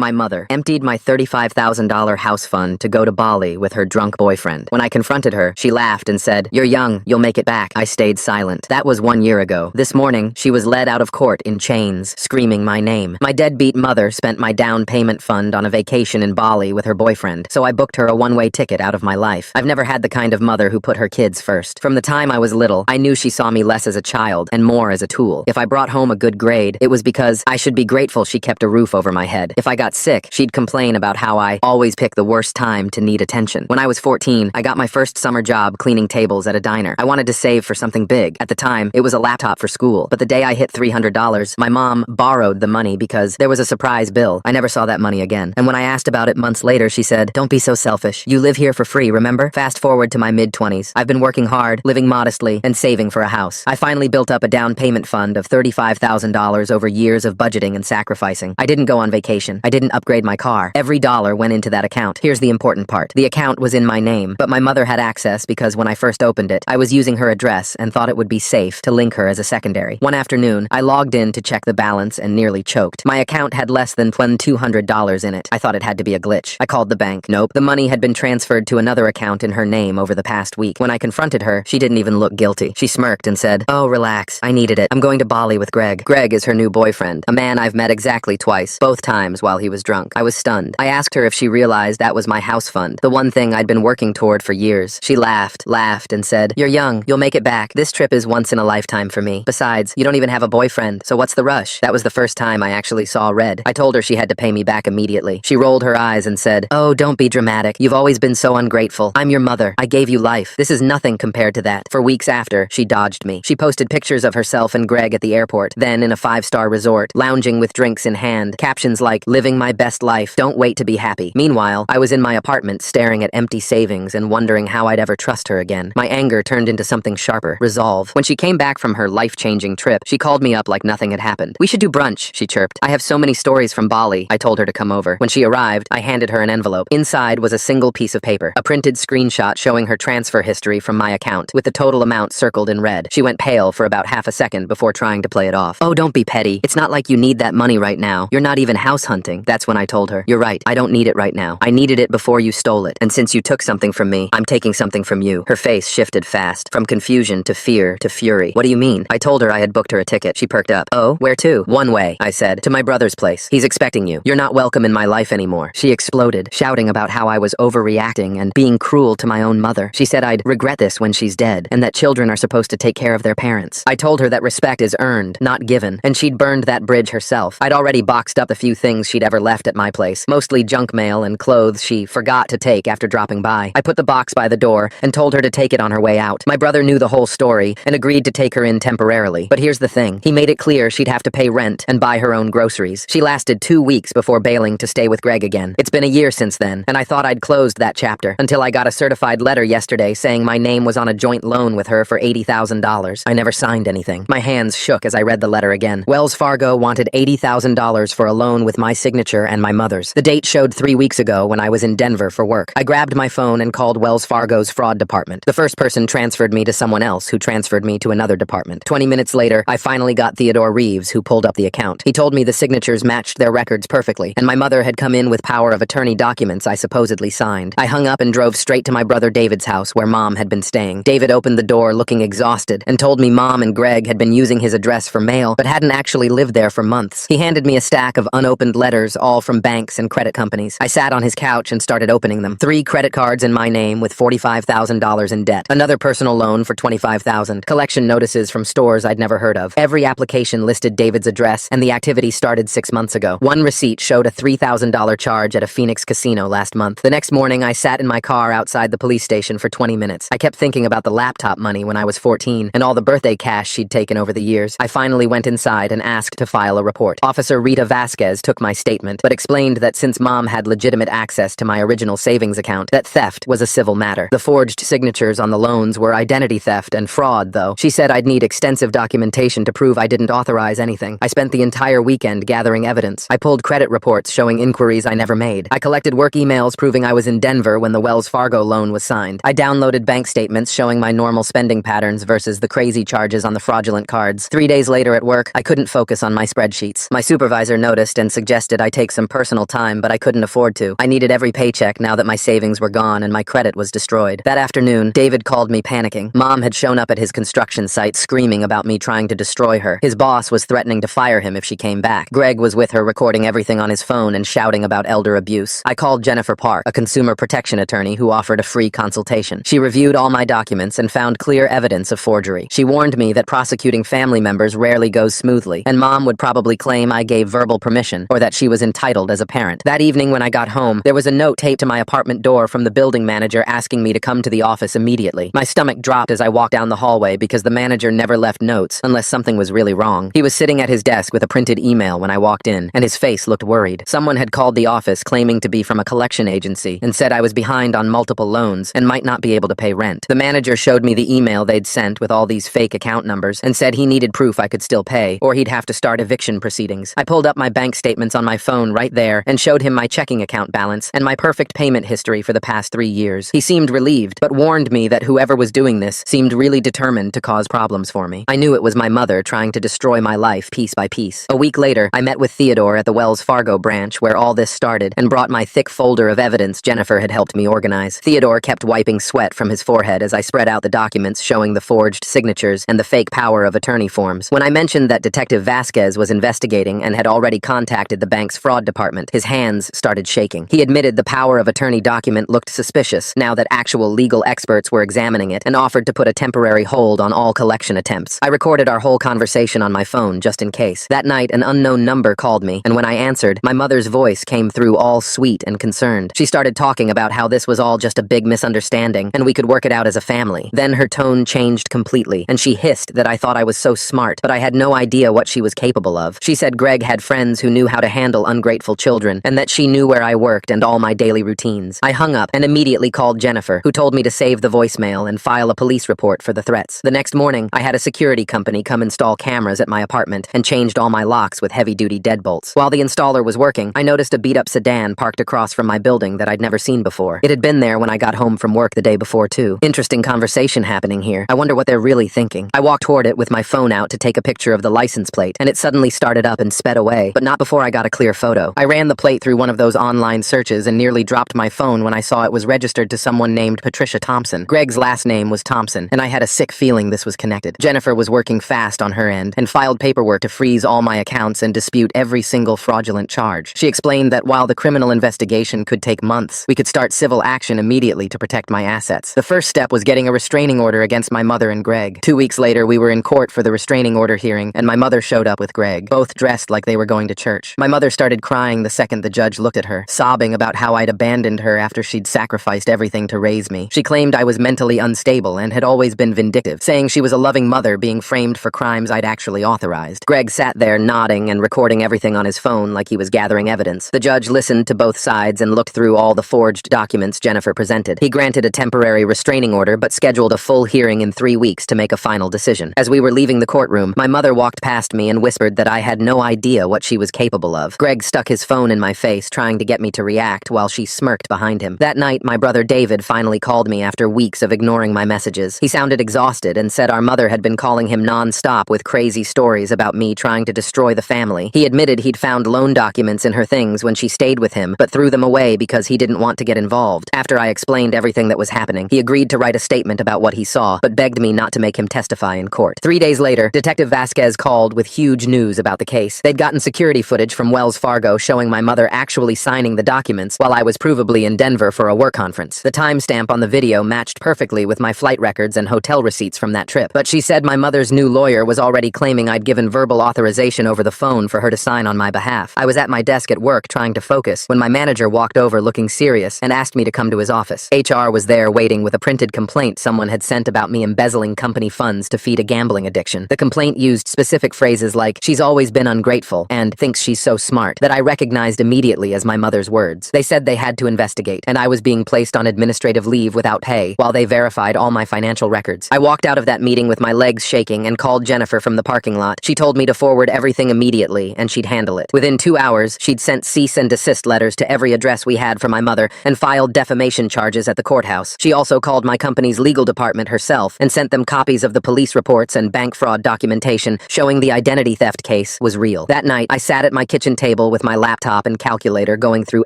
My mother emptied my $35,000 house fund to go to Bali with her drunk boyfriend. When I confronted her, she laughed and said, "You're young, you'll make it back." I stayed silent. That was 1 year ago. This morning, she was led out of court in chains, screaming my name. My deadbeat mother spent my down payment fund on a vacation in Bali with her boyfriend, so I booked her a one-way ticket out of my life. I've never had the kind of mother who put her kids first. From the time I was little, I knew she saw me less as a child and more as a tool. If I brought home a good grade, it was because I should be grateful she kept a roof over my head. If I got sick, she'd complain about how I always pick the worst time to need attention. When I was 14, I got my first summer job cleaning tables at a diner. I wanted to save for something big. At the time, it was a laptop for school. But the day I hit $300, my mom borrowed the money because there was a surprise bill. I never saw that money again. And when I asked about it months later, she said, "Don't be so selfish. You live here for free, remember?" Fast forward to my mid-20s. I've been working hard, living modestly, and saving for a house. I finally built up a down payment fund of $35,000 over years of budgeting and sacrificing. I didn't go on vacation. I didn't upgrade my car. Every dollar went into that account. Here's the important part. The account was in my name, but my mother had access because when I first opened it, I was using her address and thought it would be safe to link her as a secondary. One afternoon, I logged in to check the balance and nearly choked. My account had less than $200 in it. I thought it had to be a glitch. I called the bank. Nope. The money had been transferred to another account in her name over the past week. When I confronted her, she didn't even look guilty. She smirked and said, "Oh, relax. I needed it. I'm going to Bali with Greg." Greg is her new boyfriend, a man I've met exactly twice, both times while he was drunk. I was stunned. I asked her if she realized that was my house fund, the one thing I'd been working toward for years. She laughed, and said, "You're young. You'll make it back. This trip is once in a lifetime for me. Besides, you don't even have a boyfriend, so what's the rush?" That was the first time I actually saw red. I told her she had to pay me back immediately. She rolled her eyes and said, "Oh, don't be dramatic. You've always been so ungrateful. I'm your mother. I gave you life. This is nothing compared to that." For weeks after, she dodged me. She posted pictures of herself and Greg at the airport, then in a 5-star resort, lounging with drinks in hand, captions like, "Living my best life. Don't wait to be happy." Meanwhile, I was in my apartment staring at empty savings and wondering how I'd ever trust her again. My anger turned into something sharper, resolve. When she came back from her life-changing trip, she called me up like nothing had happened. "We should do brunch," she chirped. "I have so many stories from Bali." I told her to come over. When she arrived, I handed her an envelope. Inside was a single piece of paper, a printed screenshot showing her transfer history from my account, with the total amount circled in red. She went pale for about half a second before trying to play it off. "Oh, don't be petty. It's not like you need that money right now. You're not even house hunting." That's when I told her, "You're right. I don't need it right now. I needed it before you stole it. And since you took something from me, I'm taking something from you." Her face shifted fast, from confusion to fear to fury. "What do you mean?" I told her I had booked her a ticket. She perked up. "Oh, where to?" "One way," I said. "To my brother's place. He's expecting you. You're not welcome in my life anymore." She exploded, shouting about how I was overreacting and being cruel to my own mother. She said I'd regret this when she's dead, and that children are supposed to take care of their parents. I told her that respect is earned, not given, and she'd burned that bridge herself. I'd already boxed up the few things she'd ever left at my place, mostly junk mail and clothes she forgot to take after dropping by. I put the box by the door and told her to take it on her way out. My brother knew the whole story and agreed to take her in temporarily. But here's the thing. He made it clear she'd have to pay rent and buy her own groceries. She lasted 2 weeks before bailing to stay with Greg again. It's been a year since then, and I thought I'd closed that chapter until I got a certified letter yesterday saying my name was on a joint loan with her for $80,000. I never signed anything. My hands shook as I read the letter again. Wells Fargo wanted $80,000 for a loan with my signature and my mother's. The date showed 3 weeks ago when I was in Denver for work. I grabbed my phone and called Wells Fargo's fraud department. The first person transferred me to someone else who transferred me to another department. 20 minutes later, I finally got Theodore Reeves, who pulled up the account. He told me the signatures matched their records perfectly, and my mother had come in with power of attorney documents I supposedly signed. I hung up and drove straight to my brother David's house where Mom had been staying. David opened the door looking exhausted and told me Mom and Greg had been using his address for mail but hadn't actually lived there for months. He handed me a stack of unopened letters, all from banks and credit companies. I sat on his couch and started opening them. 3 credit cards in my name with $45,000 in debt. Another personal loan for $25,000. Collection notices from stores I'd never heard of. Every application listed David's address, and the activity started 6 months ago. One receipt showed a $3,000 charge at a Phoenix casino last month. The next morning, I sat in my car outside the police station for 20 minutes. I kept thinking about the laptop money when I was 14 and all the birthday cash she'd taken over the years. I finally went inside and asked to file a report. Officer Rita Vasquez took my statement, but explained that since Mom had legitimate access to my original savings account, that theft was a civil matter. The forged signatures on the loans were identity theft and fraud, though. She said I'd need extensive documentation to prove I didn't authorize anything. I spent the entire weekend gathering evidence. I pulled credit reports showing inquiries I never made. I collected work emails proving I was in Denver when the Wells Fargo loan was signed. I downloaded bank statements showing my normal spending patterns versus the crazy charges on the fraudulent cards. 3 days later at work, I couldn't focus on my spreadsheets. My supervisor noticed and suggested I I take some personal time, but I couldn't afford to. I needed every paycheck now that my savings were gone and my credit was destroyed. That afternoon, David called me panicking. Mom had shown up at his construction site screaming about me trying to destroy her. His boss was threatening to fire him if she came back. Greg was with her recording everything on his phone and shouting about elder abuse. I called Jennifer Park, a consumer protection attorney who offered a free consultation. She reviewed all my documents and found clear evidence of forgery. She warned me that prosecuting family members rarely goes smoothly, and Mom would probably claim I gave verbal permission or that she was entitled as a parent. That evening when I got home, there was a note taped to my apartment door from the building manager asking me to come to the office immediately. My stomach dropped as I walked down the hallway because the manager never left notes unless something was really wrong. He was sitting at his desk with a printed email when I walked in, and his face looked worried. Someone had called the office claiming to be from a collection agency and said I was behind on multiple loans and might not be able to pay rent. The manager showed me the email they'd sent with all these fake account numbers and said he needed proof I could still pay or he'd have to start eviction proceedings. I pulled up my bank statements on my phone right there and showed him my checking account balance and my perfect payment history for the past 3 years. He seemed relieved, but warned me that whoever was doing this seemed really determined to cause problems for me. I knew it was my mother trying to destroy my life piece by piece. A week later, I met with Theodore at the Wells Fargo branch where all this started and brought my thick folder of evidence Jennifer had helped me organize. Theodore kept wiping sweat from his forehead as I spread out the documents showing the forged signatures and the fake power of attorney forms. When I mentioned that Detective Vasquez was investigating and had already contacted the bank's fraud department, his hands started shaking. He admitted the power of attorney document looked suspicious now that actual legal experts were examining it and offered to put a temporary hold on all collection attempts. I recorded our whole conversation on my phone just in case. That night, an unknown number called me, and when I answered, my mother's voice came through all sweet and concerned. She started talking about how this was all just a big misunderstanding and we could work it out as a family. Then her tone changed completely, and she hissed that I thought I was so smart, but I had no idea what she was capable of. She said Greg had friends who knew how to handle ungrateful children, and that she knew where I worked and all my daily routines. I hung up and immediately called Jennifer, who told me to save the voicemail and file a police report for the threats. The next morning, I had a security company come install cameras at my apartment and changed all my locks with heavy-duty deadbolts. While the installer was working, I noticed a beat-up sedan parked across from my building that I'd never seen before. It had been there when I got home from work the day before, too. Interesting conversation happening here. I wonder what they're really thinking. I walked toward it with my phone out to take a picture of the license plate, and it suddenly started up and sped away, but not before I got a clear photo. I ran the plate through one of those online searches and nearly dropped my phone when I saw it was registered to someone named Patricia Thompson. Greg's last name was Thompson, and I had a sick feeling this was connected. Jennifer was working fast on her end and filed paperwork to freeze all my accounts and dispute every single fraudulent charge. She explained that while the criminal investigation could take months, we could start civil action immediately to protect my assets. The first step was getting a restraining order against my mother and Greg. 2 weeks later, we were in court for the restraining order hearing, and my mother showed up with Greg, both dressed like they were going to church. My mother started crying the second the judge looked at her, sobbing about how I'd abandoned her after she'd sacrificed everything to raise me. She claimed I was mentally unstable and had always been vindictive, saying she was a loving mother being framed for crimes I'd actually authorized. Greg sat there nodding and recording everything on his phone like he was gathering evidence. The judge listened to both sides and looked through all the forged documents Jennifer presented. He granted a temporary restraining order but scheduled a full hearing in 3 weeks to make a final decision. As we were leaving the courtroom, my mother walked past me and whispered that I had no idea what she was capable of. Greg stuck his phone in my face, trying to get me to react while she smirked behind him. That night, my brother David finally called me after weeks of ignoring my messages. He sounded exhausted and said our mother had been calling him non-stop with crazy stories about me trying to destroy the family. He admitted he'd found loan documents in her things when she stayed with him, but threw them away because he didn't want to get involved. After I explained everything that was happening, he agreed to write a statement about what he saw, but begged me not to make him testify in court. 3 days later, Detective Vasquez called with huge news about the case. They'd gotten security footage from Wells Fargo showing my mother actually signing the documents while I was provably in Denver for a work conference. The timestamp on the video matched perfectly with my flight records and hotel receipts from that trip, but she said my mother's new lawyer was already claiming I'd given verbal authorization over the phone for her to sign on my behalf. I was at my desk at work trying to focus when my manager walked over looking serious and asked me to come to his office. HR was there waiting with a printed complaint someone had sent about me embezzling company funds to feed a gambling addiction. The complaint used specific phrases like, "She's always been ungrateful," and "thinks she's so smart," that I recognized immediately as my mother's words. They said they had to investigate, and I was being placed on administrative leave without pay while they verified all my financial records. I walked out of that meeting with my legs shaking and called Jennifer from the parking lot. She told me to forward everything immediately, and she'd handle it. Within 2 hours, she'd sent cease and desist letters to every address we had for my mother and filed defamation charges at the courthouse. She also called my company's legal department herself and sent them copies of the police reports and bank fraud documentation showing the identity theft case was real. That night, I sat at my kitchen table table with my laptop and calculator going through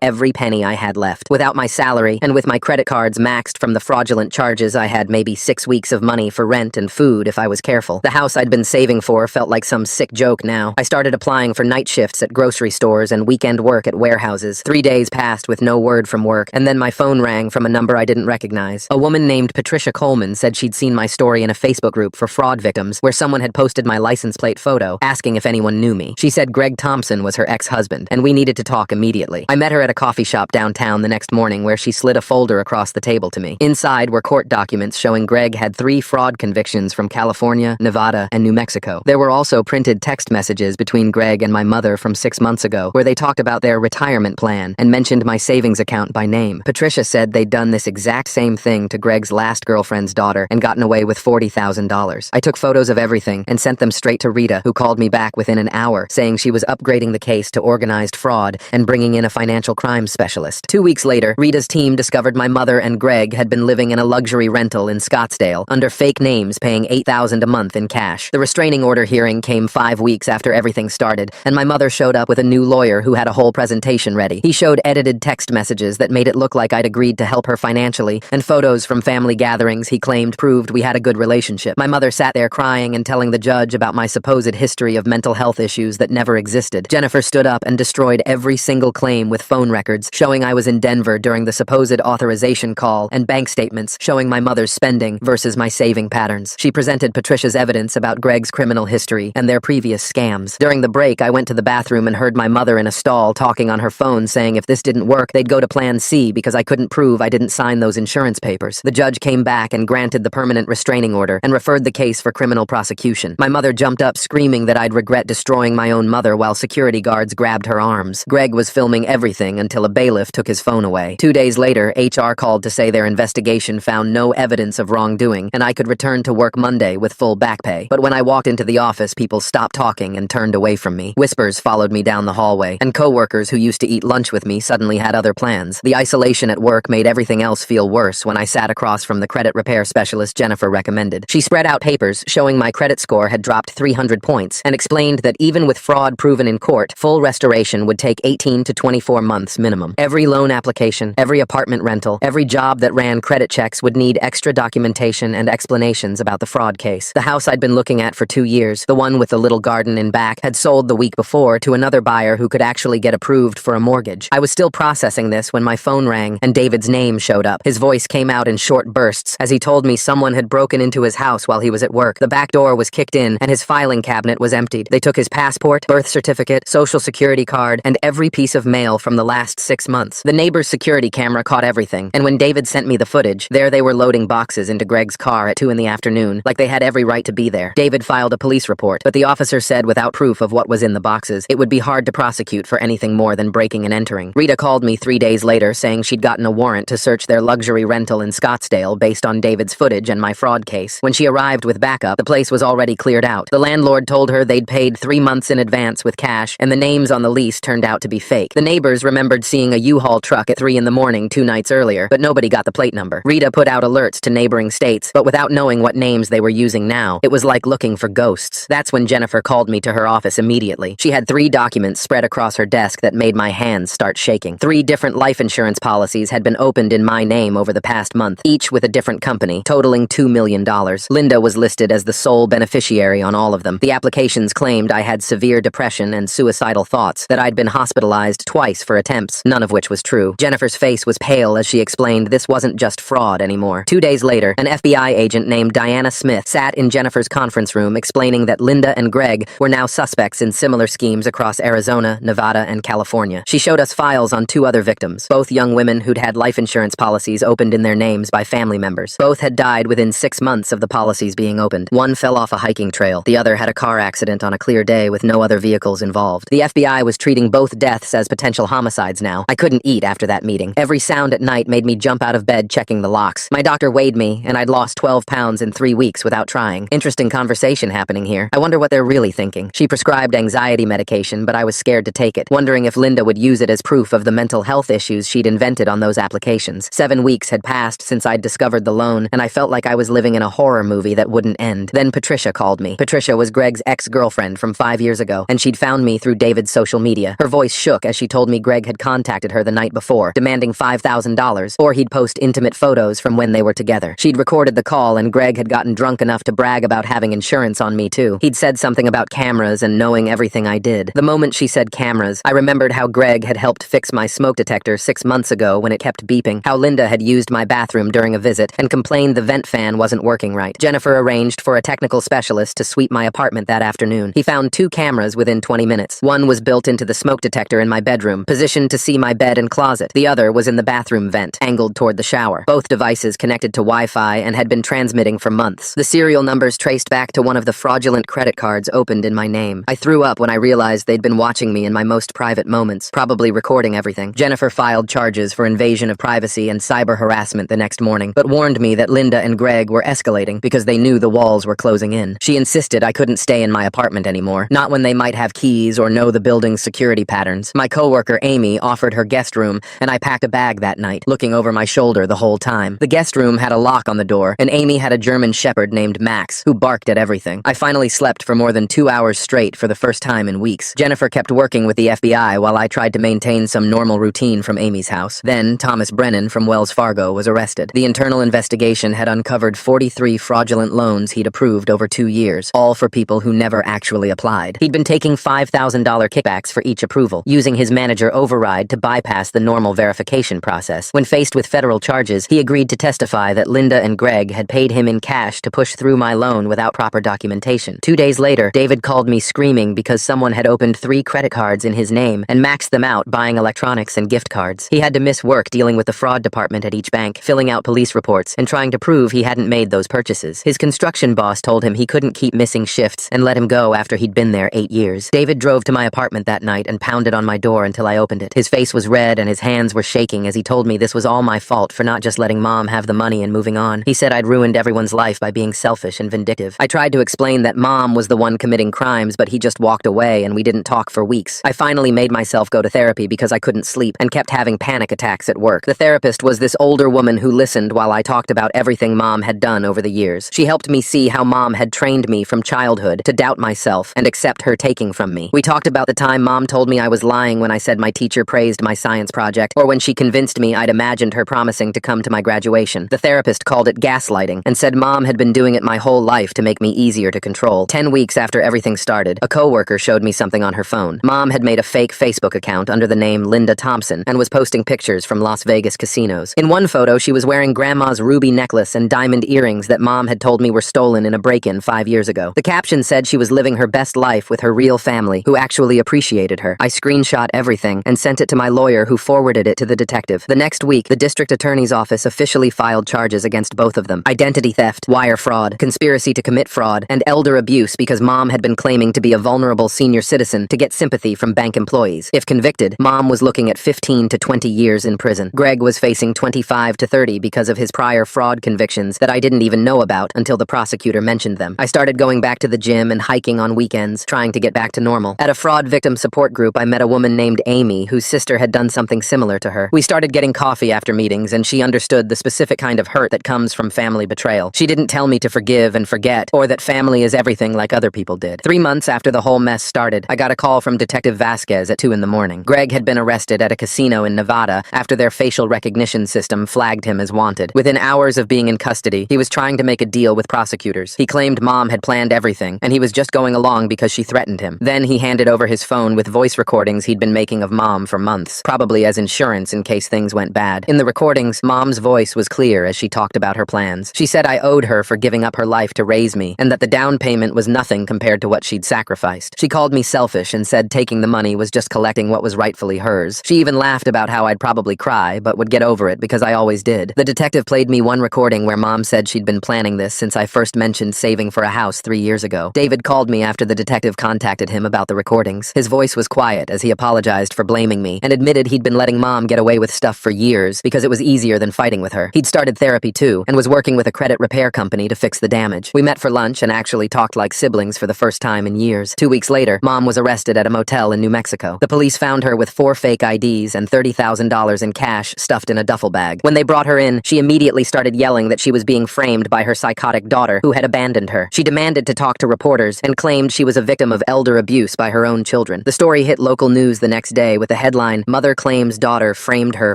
every penny I had left. Without my salary, and with my credit cards maxed from the fraudulent charges, I had maybe 6 weeks of money for rent and food if I was careful. The house I'd been saving for felt like some sick joke now. I started applying for night shifts at grocery stores and weekend work at warehouses. 3 days passed with no word from work, and then my phone rang from a number I didn't recognize. A woman named Patricia Coleman said she'd seen my story in a Facebook group for fraud victims where someone had posted my license plate photo, asking if anyone knew me. She said Greg Thompson was her ex-husband, and we needed to talk immediately. I met her at a coffee shop downtown the next morning where she slid a folder across the table to me. Inside were court documents showing Greg had 3 fraud convictions from California, Nevada, and New Mexico. There were also printed text messages between Greg and my mother from 6 months ago where they talked about their retirement plan and mentioned my savings account by name. Patricia said they'd done this exact same thing to Greg's last girlfriend's daughter and gotten away with $40,000. I took photos of everything and sent them straight to Rita, who called me back within an hour, saying she was upgrading the case to organized fraud and bringing in a financial crimes specialist. 2 weeks later, Rita's team discovered my mother and Greg had been living in a luxury rental in Scottsdale under fake names, paying $8,000 a month in cash. The restraining order hearing came 5 weeks after everything started, and my mother showed up with a new lawyer who had a whole presentation ready. He showed edited text messages that made it look like I'd agreed to help her financially, and photos from family gatherings he claimed proved we had a good relationship. My mother sat there crying and telling the judge about my supposed history of mental health issues that never existed. Jennifer stood up and destroyed every single claim with phone records showing I was in Denver during the supposed authorization call and bank statements showing my mother's spending versus my saving patterns. She presented Patricia's evidence about Greg's criminal history and their previous scams. During the break, I went to the bathroom and heard my mother in a stall talking on her phone saying if this didn't work, they'd go to Plan C because I couldn't prove I didn't sign those insurance papers. The judge came back and granted the permanent restraining order and referred the case for criminal prosecution. My mother jumped up screaming that I'd regret destroying my own mother while security guards grabbed her arms. Greg was filming everything until a bailiff took his phone away. 2 days later, HR called to say their investigation found no evidence of wrongdoing and I could return to work Monday with full back pay. But when I walked into the office, people stopped talking and turned away from me. Whispers followed me down the hallway, and coworkers who used to eat lunch with me suddenly had other plans. The isolation at work made everything else feel worse when I sat across from the credit repair specialist Jennifer recommended. She spread out papers showing my credit score had dropped 300 points and explained that even with fraud proven in court, full restoration would take 18 to 24 months minimum. Every loan application, every apartment rental, every job that ran credit checks would need extra documentation and explanations about the fraud case. The house I'd been looking at for 2 years, the one with the little garden in back, had sold the week before to another buyer who could actually get approved for a mortgage. I was still processing this when my phone rang and David's name showed up. His voice came out in short bursts as he told me someone had broken into his house while he was at work. The back door was kicked in and his filing cabinet was emptied. They took his passport, birth certificate, social security card, and every piece of mail from the last 6 months. The neighbor's security camera caught everything, and when David sent me the footage, there they were loading boxes into Greg's car at 2 in the afternoon, like they had every right to be there. David filed a police report, but the officer said without proof of what was in the boxes, it would be hard to prosecute for anything more than breaking and entering. Rita called me 3 days later saying she'd gotten a warrant to search their luxury rental in Scottsdale based on David's footage and my fraud case. When she arrived with backup, the place was already cleared out. The landlord told her they'd paid 3 months in advance with cash, and the names on the lease turned out to be fake. The neighbors remembered seeing a U-Haul truck at 3 in the morning 2 nights earlier, but nobody got the plate number. Rita put out alerts to neighboring states, but without knowing what names they were using now, it was like looking for ghosts. That's when Jennifer called me to her office immediately. She had 3 documents spread across her desk that made my hands start shaking. 3 different life insurance policies had been opened in my name over the past month, each with a different company, totaling $2 million. Linda was listed as the sole beneficiary on all of them. The applications claimed I had severe depression and suicidal thoughts, that I'd been hospitalized twice for attempts, none of which was true. Jennifer's face was pale as she explained this wasn't just fraud anymore. 2 days later, an FBI agent named Diana Smith sat in Jennifer's conference room explaining that Linda and Greg were now suspects in similar schemes across Arizona, Nevada, and California. She showed us files on 2 other victims, both young women who'd had life insurance policies opened in their names by family members. Both had died within 6 months of the policies being opened. One fell off a hiking trail. The other had a car accident on a clear day with no other vehicles involved. The FBI was treating both deaths as potential homicides now. I couldn't eat after that meeting. Every sound at night made me jump out of bed checking the locks. My doctor weighed me, and I'd lost 12 pounds in 3 weeks without trying. Interesting conversation happening here. I wonder what they're really thinking. She prescribed anxiety medication, but I was scared to take it, wondering if Linda would use it as proof of the mental health issues she'd invented on those applications. 7 weeks had passed since I'd discovered the loan, and I felt like I was living in a horror movie that wouldn't end. Then Patricia called me. Patricia was Greg's ex-girlfriend from 5 years ago, and she'd found me through David's social media. Her voice shook as she told me Greg had contacted her the night before, demanding $5,000, or he'd post intimate photos from when they were together. She'd recorded the call, and Greg had gotten drunk enough to brag about having insurance on me too. He'd said something about cameras and knowing everything I did. The moment she said cameras, I remembered how Greg had helped fix my smoke detector 6 months ago when it kept beeping, how Linda had used my bathroom during a visit and complained the vent fan wasn't working right. Jennifer arranged for a technical specialist to sweep my apartment that afternoon. He found 2 cameras within 20 minutes. One was built into the smoke detector in my bedroom, positioned to see my bed and closet. The other was in the bathroom vent, angled toward the shower. Both devices connected to Wi-Fi and had been transmitting for months. The serial numbers traced back to one of the fraudulent credit cards opened in my name. I threw up when I realized they'd been watching me in my most private moments, probably recording everything. Jennifer filed charges for invasion of privacy and cyber harassment the next morning, but warned me that Linda and Greg were escalating because they knew the walls were closing in. She insisted I couldn't stay in my apartment anymore, not when they might have keys or know the building's security patterns. My coworker Amy offered her guest room, and I packed a bag that night, looking over my shoulder the whole time. The guest room had a lock on the door, and Amy had a German shepherd named Max, who barked at everything. I finally slept for more than 2 hours straight for the first time in weeks. Jennifer kept working with the FBI while I tried to maintain some normal routine from Amy's house. Then, Thomas Brennan from Wells Fargo was arrested. The internal investigation had uncovered 43 fraudulent loans he'd approved over 2 years, all for people who never actually applied. He'd been taking $5,000 kickbacks for each approval, using his manager override to bypass the normal verification process. When faced with federal charges, he agreed to testify that Linda and Greg had paid him in cash to push through my loan without proper documentation. 2 days later, David called me screaming because someone had opened 3 credit cards in his name and maxed them out buying electronics and gift cards. He had to miss work dealing with the fraud department at each bank, filling out police reports, and trying to prove he hadn't made those purchases. His construction boss told him he couldn't keep missing shifts and let him go after he'd been there 8 years. David drove to my apartment that night and pounded on my door until I opened it. His face was red and his hands were shaking as he told me this was all my fault for not just letting Mom have the money and moving on. He said I'd ruined everyone's life by being selfish and vindictive. I tried to explain that Mom was the one committing crimes, but he just walked away and we didn't talk for weeks. I finally made myself go to therapy because I couldn't sleep and kept having panic attacks at work. The therapist was this older woman who listened while I talked about everything Mom had done over the years. She helped me see how Mom had trained me from childhood to doubt myself and accept her taking from me. We talked about the time Mom told me I was lying when I said my teacher praised my science project, or when she convinced me I'd imagined her promising to come to my graduation. The therapist called it gaslighting and said Mom had been doing it my whole life to make me easier to control. 10 weeks after everything started, a coworker showed me something on her phone. Mom had made a fake Facebook account under the name Linda Thompson and was posting pictures from Las Vegas casinos. In one photo, she was wearing Grandma's ruby necklace and diamond earrings that Mom had told me were stolen in a break-in 5 years ago. The caption said she was living her best life with her real family, who actually appreciated her. I screenshot everything and sent it to my lawyer, who forwarded it to the detective. The next week, the district attorney's office officially filed charges against both of them: identity theft, wire fraud, conspiracy to commit fraud, and elder abuse because Mom had been claiming to be a vulnerable senior citizen to get sympathy from bank employees. If convicted, Mom was looking at 15 to 20 years in prison. Greg was facing 25 to 30 because of his prior fraud convictions that I didn't even know about until the prosecutor mentioned them. I started going back to the gym and hiking on weekends, trying to get back to normal. At a fraud victim support group, I met a woman named Amy, whose sister had done something similar to her. We started getting coffee after meetings, and she understood the specific kind of hurt that comes from family betrayal. She didn't tell me to forgive and forget, or that family is everything like other people did. 3 months after the whole mess started, I got a call from Detective Vasquez at 2 in the morning. Greg had been arrested at a casino in Nevada after their facial recognition system flagged him as wanted. Within hours of being in custody, he was trying to make a deal with prosecutors. He claimed Mom had planned everything, and he was just going along because she threatened him. Then he handed over his phone with voice recordings he'd been making of Mom for months, probably as insurance in case things went bad. In the recordings, Mom's voice was clear as she talked about her plans. She said I owed her for giving up her life to raise me, and that the down payment was nothing compared to what she'd sacrificed. She called me selfish and said taking the money was just collecting what was rightfully hers. She even laughed about how I'd probably cry, but would get over it because I always did. The detective played me one recording where Mom said she'd been planning this since I first mentioned saving for a house 3 years ago. David called me after the detective contacted him about the recordings. His voice was quiet as he apologized for blaming me and admitted he'd been letting Mom get away with stuff for years because it was easier than fighting with her. He'd started therapy too and was working with a credit repair company to fix the damage. We met for lunch and actually talked like siblings for the first time in years. 2 weeks later, Mom was arrested at a motel in New Mexico. The police found her with 4 fake IDs and $30,000 in cash stuffed in a duffel bag. When they brought her in, she immediately started yelling that she was being framed by her psychotic daughter, who had abandoned her. She demanded to talk to reporters and claimed she was a victim of elder abuse by her own children. children. The story hit local news the next day with the headline, "Mother Claims Daughter Framed Her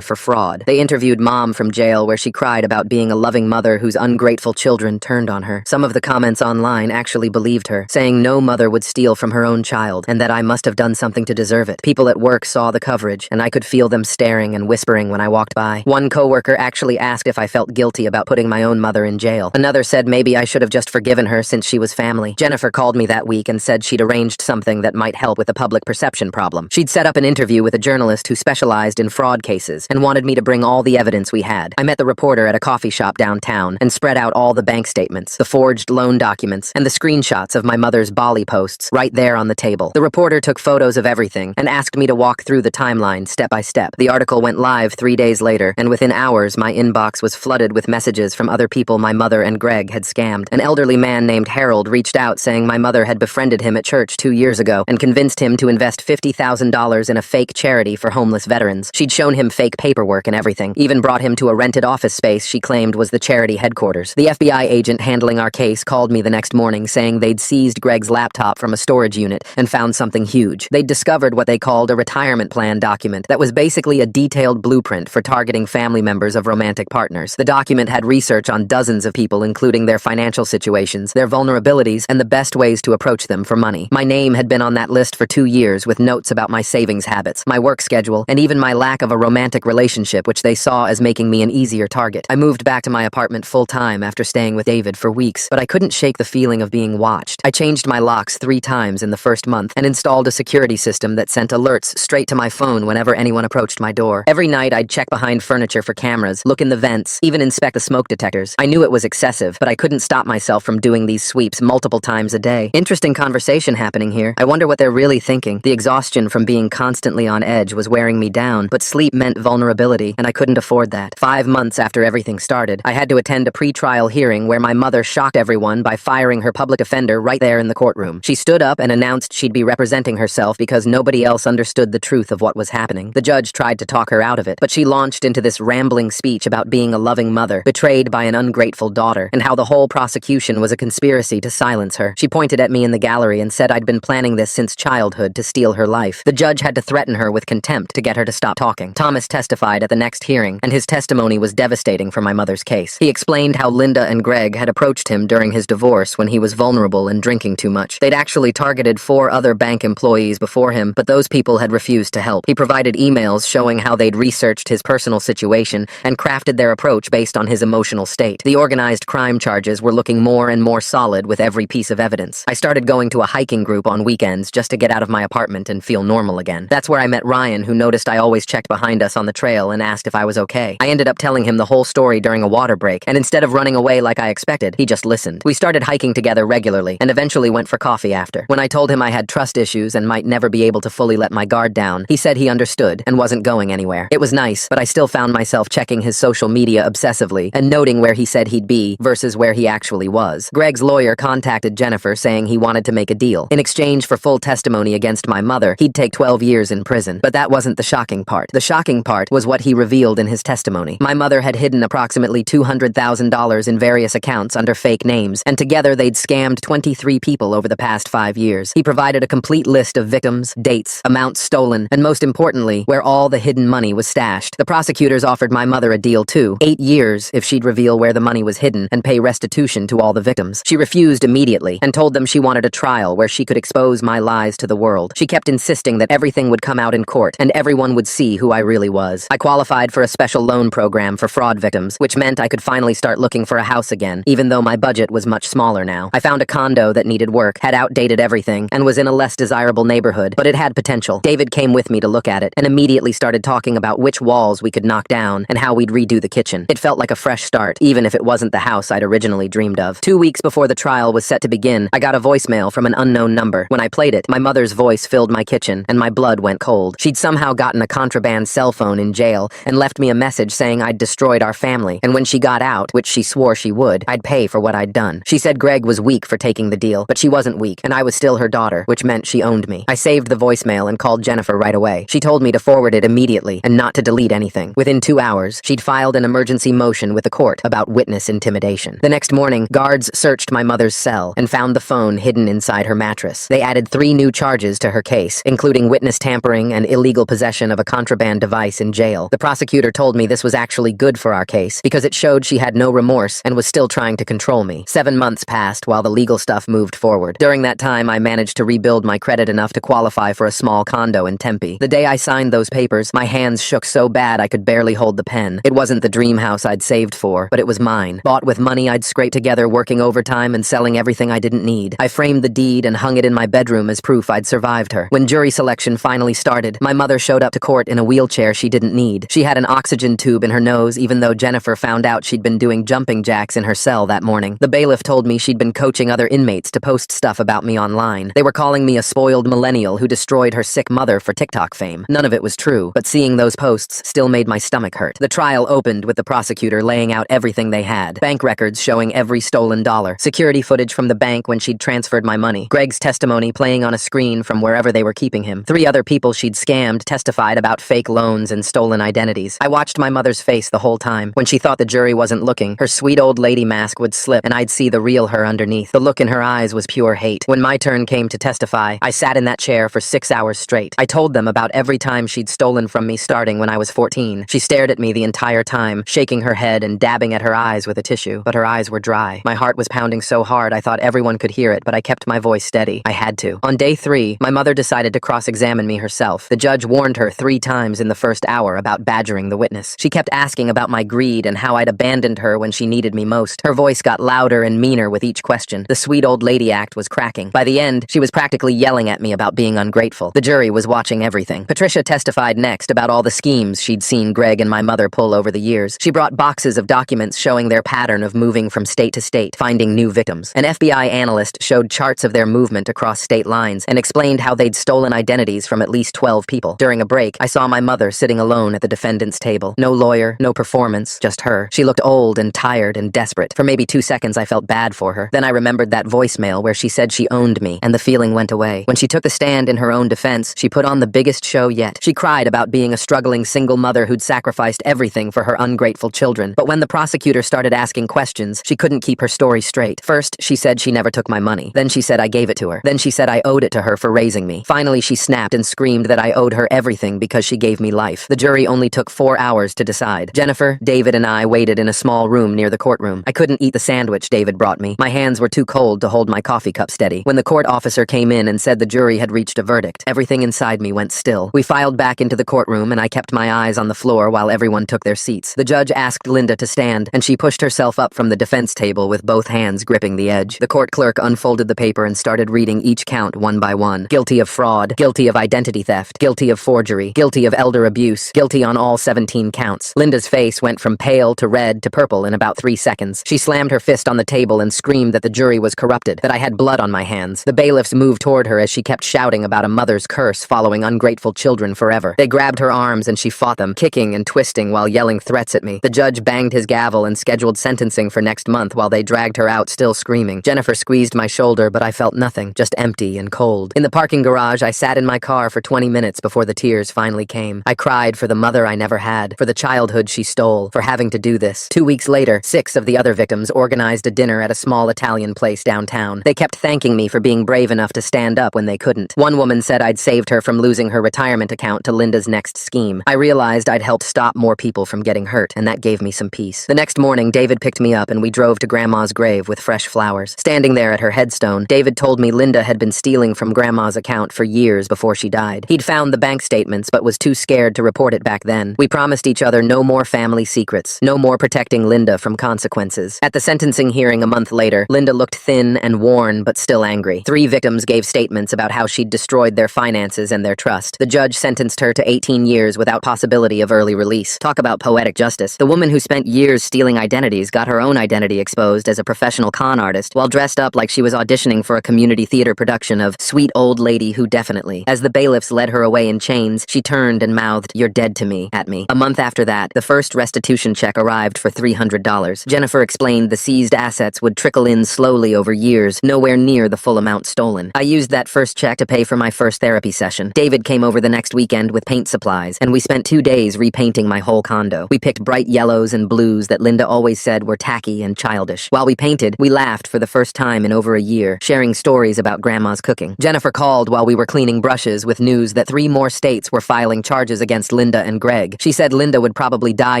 for Fraud." They interviewed Mom from jail where she cried about being a loving mother whose ungrateful children turned on her. Some of the comments online actually believed her, saying no mother would steal from her own child and that I must have done something to deserve it. People at work saw the coverage, and I could feel them staring and whispering when I walked by. One coworker actually asked if I felt guilty about putting my own mother in jail. Another said maybe I should have just forgiven her since she was family. Jennifer called me that week and said she'd arranged something that might help with a public perception problem. She'd set up an interview with a journalist who specialized in fraud cases and wanted me to bring all the evidence we had. I met the reporter at a coffee shop downtown and spread out all the bank statements, the forged loan documents, and the screenshots of my mother's Bali posts right there on the table. The reporter took photos of everything and asked me to walk through the timeline step by step. The article went live 3 days later, and within hours my inbox was flooded with messages from other people my mother and Greg had scammed. An elderly man named Harold reached out saying my mother had befriended him at church 2 years ago and convinced him to invest $50,000 in a fake charity for homeless veterans. She'd shown him fake paperwork and everything, even brought him to a rented office space she claimed was the charity headquarters. The FBI agent handling our case called me the next morning saying they'd seized Greg's laptop from a storage unit and found something huge. They'd discovered what they called a retirement plan document that was basically a detailed blueprint for targeting family members of romantic partners. The document had research on dozens of people, including their financial situations, their vulnerabilities, and the best ways to approach them for money. My name had been on that list for 2 years with notes about my savings habits, my work schedule, and even my lack of a romantic relationship, which they saw as making me an easier target. I moved back to my apartment full-time after staying with David for weeks, but I couldn't shake the feeling of being watched. I changed my locks 3 times in the first month and installed a security system that sent alerts straight to my phone whenever anyone approached my door. Every night I'd check behind furniture for cameras, look in the vents, even inspect the smoke detectors. I knew it was excessive, but I couldn't stop myself from doing these sweeps multiple times a day. Interesting conversation happening here. I wonder what they're really thinking. The exhaustion from being constantly on edge was wearing me down, but sleep meant vulnerability, and I couldn't afford that. 5 months after everything started, I had to attend a pre-trial hearing where my mother shocked everyone by firing her public offender right there in the courtroom. She stood up and announced she'd be representing herself because nobody else understood the truth of what was happening. The judge tried to talk her out of it, but she launched into this rambling speech about being a loving mother, betrayed by an ungrateful daughter, and how the whole prosecution was a conspiracy to silence her. She pointed at me in the gallery and said I'd been planning this since childhood to steal her life. The judge had to threaten her with contempt to get her to stop talking. Thomas testified at the next hearing, and his testimony was devastating for my mother's case. He explained how Linda and Greg had approached him during his divorce when he was vulnerable and drinking too much. They'd actually targeted 4 other bank employees before him, but those people had refused to help. He provided emails showing how they'd researched his personal situation and crafted their approach based on his emotional state. The organized crime charges were looking more and more solid with every piece of evidence. I started going to a hiking group on weekends just to get out of my apartment and feel normal again. That's where I met Ryan, who noticed I always checked behind us on the trail and asked if I was okay. I ended up telling him the whole story during a water break, and instead of running away like I expected, he just listened. We started hiking together regularly and eventually went for coffee after. When I told him I had trust issues and might never be able to fully let my guard down, he said he understood and wasn't going anywhere. It was nice, but I still found myself checking his social media obsessively and noting where he said he'd be versus where he actually was. Greg's lawyer contacted Jennifer saying he wanted to make a deal. In exchange for full testimony against my mother, he'd take 12 years in prison. But that wasn't the shocking part. The shocking part was what he revealed in his testimony. My mother had hidden approximately $200,000 in various accounts under fake names, and together they'd scammed 23 people over the past 5 years. He provided a complete list of victims, dates, amounts stolen, and most importantly, where all the hidden money was stashed. The prosecutors offered my mother a deal too, 8 years if she'd reveal where the money was hidden and pay restitution to all the victims. She refused immediately and told them she wanted a trial where she could expose my lies to the world. She kept insisting that everything would come out in court and everyone would see who I really was. I qualified for a special loan program for fraud victims, which meant I could finally start looking for a house again, even though my budget was much smaller now. I found a condo that needed work, had outdated everything, and was in a less desirable neighborhood, but it had potential. David came with me to look at it and immediately started talking about which walls we could knock down and how we'd redo the kitchen. It felt like a fresh start, even if it wasn't the house I'd originally dreamed of. 2 weeks before the trial was set to begin, I got a voicemail from an unknown number. When I played it, my mother's voice filled my kitchen, and my blood went cold. She'd somehow gotten a contraband cell phone in jail and left me a message saying I'd destroyed our family, and when she got out, which she swore she would, I'd pay for what I'd done. She said Greg was weak for taking the deal, but she wasn't weak, and I was still her daughter, which meant she owned me. I saved the voicemail and called Jennifer right away. She told me to forward it immediately and not to delete anything. Within 2 hours, she'd filed an emergency motion with the court about witness intimidation. The next morning, guards searched my mother's cell and found the phone hidden inside her mattress. They added 3 new charges charges to her case, including witness tampering and illegal possession of a contraband device in jail. The prosecutor told me this was actually good for our case because it showed she had no remorse and was still trying to control me. 7 months passed while the legal stuff moved forward. During that time, I managed to rebuild my credit enough to qualify for a small condo in Tempe. The day I signed those papers, my hands shook so bad I could barely hold the pen. It wasn't the dream house I'd saved for, but it was mine. Bought with money I'd scraped together working overtime and selling everything I didn't need. I framed the deed and hung it in my bedroom as proof I'd survived her. When jury selection finally started, my mother showed up to court in a wheelchair she didn't need. She had an oxygen tube in her nose even though Jennifer found out she'd been doing jumping jacks in her cell that morning. The bailiff told me she'd been coaching other inmates to post stuff about me online. They were calling me a spoiled millennial who destroyed her sick mother for TikTok fame. None of it was true, but seeing those posts still made my stomach hurt. The trial opened with the prosecutor laying out everything they had. Bank records showing every stolen dollar. Security footage from the bank when she'd transferred my money. Greg's testimony playing on a screen from wherever they were keeping him. 3 other people she'd scammed testified about fake loans and stolen identities. I watched my mother's face the whole time. When she thought the jury wasn't looking, her sweet old lady mask would slip and I'd see the real her underneath. The look in her eyes was pure hate. When my turn came to testify, I sat in that chair for 6 hours straight. I told them about every time she'd stolen from me starting when I was 14. She stared at me the entire time, shaking her head and dabbing at her eyes with a tissue, but her eyes were dry. My heart was pounding so hard I thought everyone could hear it, but I kept my voice steady. I had to. On day 3, my mother decided to cross-examine me herself. The judge warned her 3 times in the first hour about badgering the witness. She kept asking about my greed and how I'd abandoned her when she needed me most. Her voice got louder and meaner with each question. The sweet old lady act was cracking. By the end, she was practically yelling at me about being ungrateful. The jury was watching everything. Patricia testified next about all the schemes she'd seen Greg and my mother pull over the years. She brought boxes of documents showing their pattern of moving from state to state, finding new victims. An FBI analyst showed charts of their movement across state lines and explained how they'd stolen identities from at least 12 people. During a break, I saw my mother sitting alone at the defendant's table. No lawyer, no performance, just her. She looked old and tired and desperate. For maybe 2 seconds, I felt bad for her. Then I remembered that voicemail where she said she owned me, and the feeling went away. When she took the stand in her own defense, she put on the biggest show yet. She cried about being a struggling single mother who'd sacrificed everything for her ungrateful children. But when the prosecutor started asking questions, she couldn't keep her story straight. First, she said she never took my money. Then she said I gave it to her. Then she said I owed it to her for raising me. Finally, she snapped and screamed that I owed her everything because she gave me life. The jury only took 4 hours to decide. Jennifer, David, and I waited in a small room near the courtroom. I couldn't eat the sandwich David brought me. My hands were too cold to hold my coffee cup steady. When the court officer came in and said the jury had reached a verdict, everything inside me went still. We filed back into the courtroom and I kept my eyes on the floor while everyone took their seats. The judge asked Linda to stand, and she pushed herself up from the defense table with both hands gripping the edge. The court clerk unfolded the paper and started reading each count one by one. Guilty of fraud, guilty of identity theft, guilty of forgery, guilty of elder abuse, guilty on all 17 counts. Linda's face went from pale to red to purple in about 3 seconds. She slammed her fist on the table and screamed that the jury was corrupted, that I had blood on my hands. The bailiffs moved toward her as she kept shouting about a mother's curse following ungrateful children forever. They grabbed her arms and she fought them, kicking and twisting while yelling threats at me. The judge banged his gavel and scheduled sentencing for next month while they dragged her out still screaming. Jennifer squeezed my shoulder, but I felt nothing, just empty and cold. In the parking garage, I sat in my car for 20 minutes before the tears finally came. I cried for the mother I never had, for the childhood she stole, for having to do this. 2 weeks later, 6 of the other victims organized a dinner at a small Italian place downtown. They kept thanking me for being brave enough to stand up when they couldn't. One woman said I'd saved her from losing her retirement account to Linda's next scheme. I realized I'd helped stop more people from getting hurt, and that gave me some peace. The next morning, David picked me up and we drove to Grandma's grave with fresh flowers. Standing there at her headstone, David told me Linda had been stealing from Grandma's account for years before she died. He'd found the bank statements but was too scared to report it back then. We promised each other no more family secrets, no more protecting Linda from consequences. At the sentencing hearing a month later, Linda looked thin and worn but still angry. 3 victims gave statements about how she'd destroyed their finances and their trust. The judge sentenced her to 18 years without possibility of early release. Talk about poetic justice. The woman who spent years stealing identities got her own identity exposed as a professional con artist while dressed up like she was auditioning for a community theater production of Sweet Old Lady Who Definitely. As the bailiffs led her away in chains, she turned and mouthed, "You're dead to me," at me. A month after that, the first restitution check arrived for $300. Jennifer explained the seized assets would trickle in slowly over years, nowhere near the full amount stolen. I used that first check to pay for my first therapy session. David came over the next weekend with paint supplies, and we spent 2 days repainting my whole condo. We picked bright yellows and blues that Linda always said were tacky and childish. While we painted, we laughed for the first time in over a year, sharing stories about Grandma's cooking. Jennifer Jennifer called while we were cleaning brushes with news that 3 more states were filing charges against Linda and Greg. She said Linda would probably die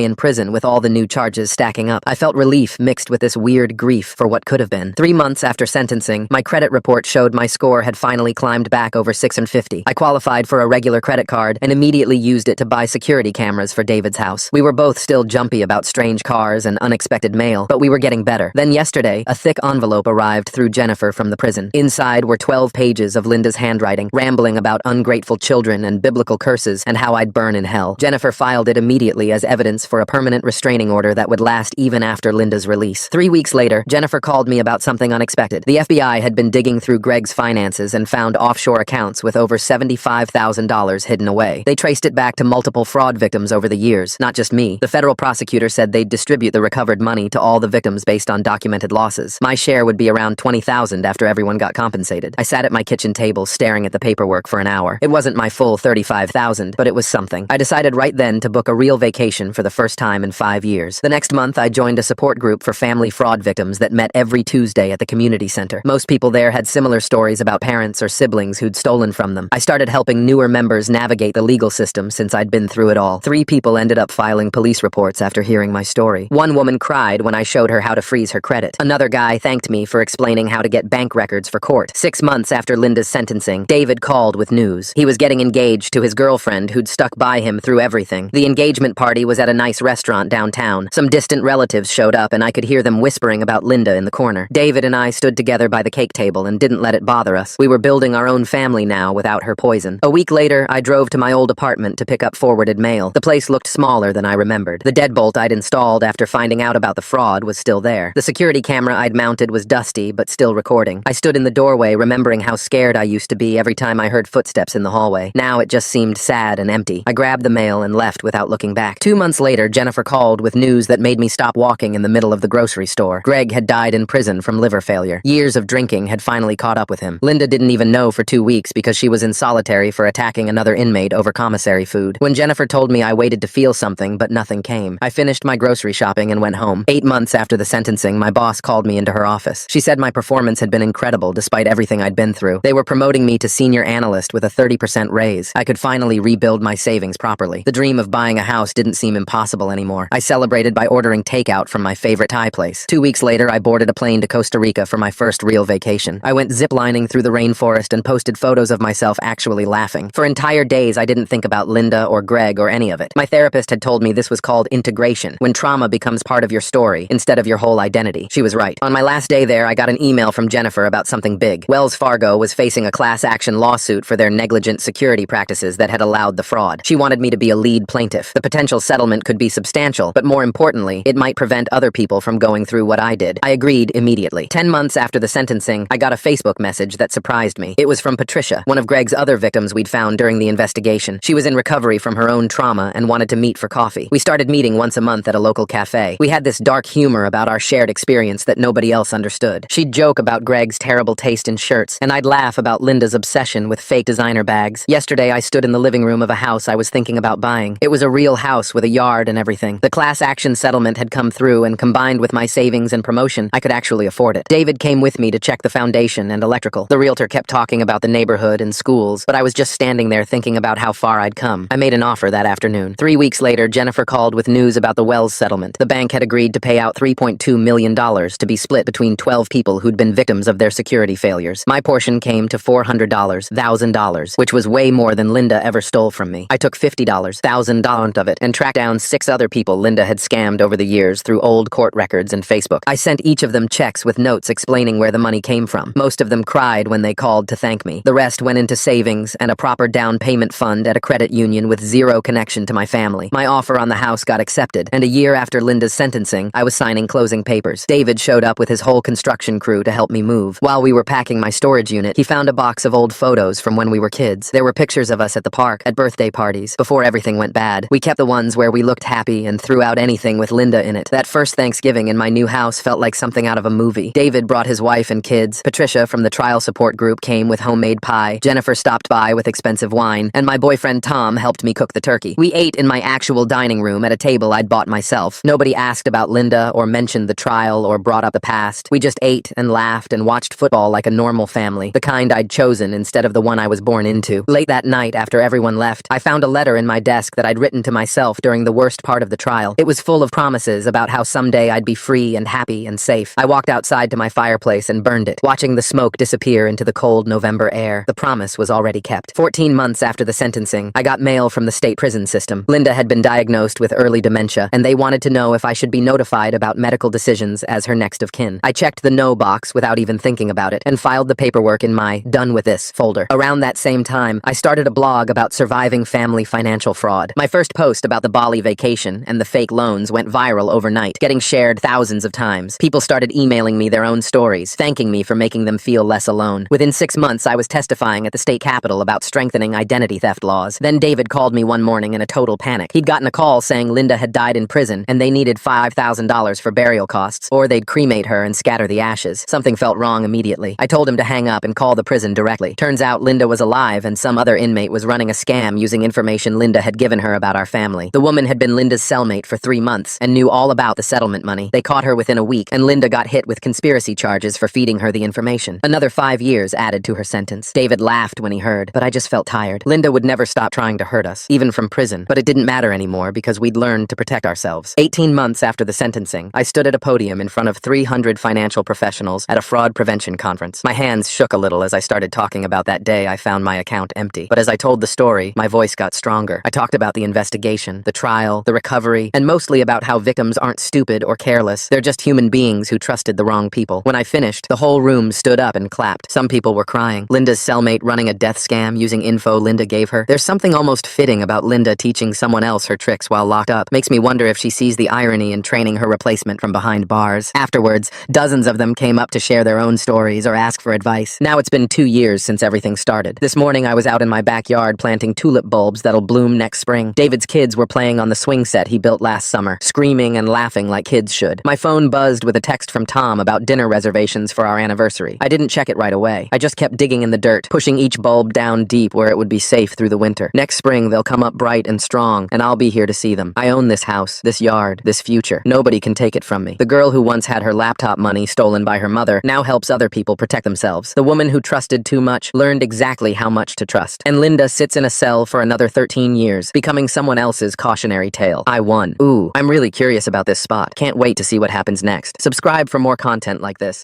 in prison with all the new charges stacking up. I felt relief mixed with this weird grief for what could have been. 3 months after sentencing, my credit report showed my score had finally climbed back over 650. I qualified for a regular credit card and immediately used it to buy security cameras for David's house. We were both still jumpy about strange cars and unexpected mail, but we were getting better. Then yesterday, a thick envelope arrived through Jennifer from the prison. Inside were 12 pages of Linda's handwriting, rambling about ungrateful children and biblical curses and how I'd burn in hell. Jennifer filed it immediately as evidence for a permanent restraining order that would last even after Linda's release. 3 weeks later, Jennifer called me about something unexpected. The FBI had been digging through Greg's finances and found offshore accounts with over $75,000 hidden away. They traced it back to multiple fraud victims over the years, not just me. The federal prosecutor said they'd distribute the recovered money to all the victims based on documented losses. My share would be around $20,000 after everyone got compensated. I sat at my kitchen table staring at the paperwork for an hour. It wasn't my full $35,000, but it was something. I decided right then to book a real vacation for the first time in 5 years. The next month, I joined a support group for family fraud victims that met every Tuesday at the community center. Most people there had similar stories about parents or siblings who'd stolen from them. I started helping newer members navigate the legal system since I'd been through it all. 3 people ended up filing police reports after hearing my story. One woman cried when I showed her how to freeze her credit. Another guy thanked me for explaining how to get bank records for court. 6 months after Linda's sentencing, David called with news. He was getting engaged to his girlfriend who'd stuck by him through everything. The engagement party was at a nice restaurant downtown. Some distant relatives showed up and I could hear them whispering about Linda in the corner. David and I stood together by the cake table and didn't let it bother us. We were building our own family now without her poison. A week later, I drove to my old apartment to pick up forwarded mail. The place looked smaller than I remembered. The deadbolt I'd installed after finding out about the fraud was still there. The security camera I'd mounted was dusty, but still recording. I stood in the doorway remembering how scared I used to be every time I heard footsteps in the hallway. Now it just seemed sad and empty. I grabbed the mail and left without looking back. 2 months later, Jennifer called with news that made me stop walking in the middle of the grocery store. Greg had died in prison from liver failure. Years of drinking had finally caught up with him. Linda didn't even know for 2 weeks because she was in solitary for attacking another inmate over commissary food. When Jennifer told me I waited to feel something, but nothing came. I finished my grocery shopping and went home. 8 months after the sentencing, my boss called me into her office. She said my performance had been incredible despite everything I'd been through. They were promoting me to senior analyst with a 30% raise. I could finally rebuild my savings properly. The dream of buying a house didn't seem impossible anymore. I celebrated by ordering takeout from my favorite Thai place. 2 weeks later, I boarded a plane to Costa Rica for my first real vacation. I went ziplining through the rainforest and posted photos of myself actually laughing. For entire days, I didn't think about Linda or Greg or any of it. My therapist had told me this was called integration, when trauma becomes part of your story instead of your whole identity. She was right. On my last day there, I got an email from Jennifer about something big. Wells Fargo was facing a class action lawsuit for their negligent security practices that had allowed the fraud. She wanted me to be a lead plaintiff. The potential settlement could be substantial, but more importantly, it might prevent other people from going through what I did. I agreed immediately. 10 months after the sentencing, I got a Facebook message that surprised me. It was from Patricia, one of Greg's other victims we'd found during the investigation. She was in recovery from her own trauma and wanted to meet for coffee. We started meeting once a month at a local cafe. We had this dark humor about our shared experience that nobody else understood. She'd joke about Greg's terrible taste in shirts, and I'd laugh about Linda's obsession with fake designer bags. Yesterday, I stood in the living room of a house I was thinking about buying. It was a real house with a yard and everything. The class action settlement had come through, and combined with my savings and promotion, I could actually afford it. David came with me to check the foundation and electrical. The realtor kept talking about the neighborhood and schools, but I was just standing there thinking about how far I'd come. I made an offer that afternoon. 3 weeks later, Jennifer called with news about the Wells settlement. The bank had agreed to pay out $3.2 million to be split between 12 people who'd been victims of their security failures. My portion came to $400,000, which was way more than Linda ever stole from me. I took $50,000 of it and tracked down 6 other people Linda had scammed over the years through old court records and Facebook. I sent each of them checks with notes explaining where the money came from. Most of them cried when they called to thank me. The rest went into savings and a proper down payment fund at a credit union with zero connection to my family. My offer on the house got accepted, and a year after Linda's sentencing, I was signing closing papers. David showed up with his whole construction crew to help me move. While we were packing my storage unit, he found a box of old photos from when we were kids. There were pictures of us at the park, at birthday parties, before everything went bad. We kept the ones where we looked happy and threw out anything with Linda in it. That first Thanksgiving in my new house felt like something out of a movie. David brought his wife and kids. Patricia from the trial support group came with homemade pie. Jennifer stopped by with expensive wine, and my boyfriend Tom helped me cook the turkey. We ate in my actual dining room at a table I'd bought myself. Nobody asked about Linda or mentioned the trial or brought up the past. We just ate and laughed and watched football like a normal family, the kind kind I'd chosen instead of the one I was born into. Late that night, after everyone left, I found a letter in my desk that I'd written to myself during the worst part of the trial. It was full of promises about how someday I'd be free and happy and safe. I walked outside to my fireplace and burned it, watching the smoke disappear into the cold November air. The promise was already kept. 14 months after the sentencing, I got mail from the state prison system. Linda had been diagnosed with early dementia, and they wanted to know if I should be notified about medical decisions as her next of kin. I checked the no box without even thinking about it, and filed the paperwork in my done with this folder. Around that same time, I started a blog about surviving family financial fraud. My first post about the Bali vacation and the fake loans went viral overnight, getting shared thousands of times. People started emailing me their own stories, thanking me for making them feel less alone. Within 6 months, I was testifying at the state capitol about strengthening identity theft laws. Then David called me one morning in a total panic. He'd gotten a call saying Linda had died in prison and they needed $5,000 for burial costs, or they'd cremate her and scatter the ashes. Something felt wrong immediately. I told him to hang up and call the prison directly. Turns out Linda was alive and some other inmate was running a scam using information Linda had given her about our family. The woman had been Linda's cellmate for 3 months and knew all about the settlement money. They caught her within a week, and Linda got hit with conspiracy charges for feeding her the information. Another 5 years added to her sentence. David laughed when he heard, but I just felt tired. Linda would never stop trying to hurt us, even from prison, but it didn't matter anymore because we'd learned to protect ourselves. 18 months after the sentencing, I stood at a podium in front of 300 financial professionals at a fraud prevention conference. My hands shook a little as I started talking about that day I found my account empty. But as I told the story, my voice got stronger. I talked about the investigation, the trial, the recovery, and mostly about how victims aren't stupid or careless. They're just human beings who trusted the wrong people. When I finished, the whole room stood up and clapped. Some people were crying. Linda's cellmate running a death scam using info Linda gave her. There's something almost fitting about Linda teaching someone else her tricks while locked up. Makes me wonder if she sees the irony in training her replacement from behind bars. Afterwards, dozens of them came up to share their own stories or ask for advice. Now it's been 2 years since everything started. This morning I was out in my backyard planting tulip bulbs that'll bloom next spring. David's kids were playing on the swing set he built last summer, screaming and laughing like kids should. My phone buzzed with a text from Tom about dinner reservations for our anniversary. I didn't check it right away. I just kept digging in the dirt, pushing each bulb down deep where it would be safe through the winter. Next spring they'll come up bright and strong, and I'll be here to see them. I own this house, this yard, this future. Nobody can take it from me. The girl who once had her laptop money stolen by her mother now helps other people protect themselves. The woman who trusted too much learned exactly how much to trust. And Linda sits in a cell for another 13 years, becoming someone else's cautionary tale. I won. Ooh, I'm really curious about this spot. Can't wait to see what happens next. Subscribe for more content like this.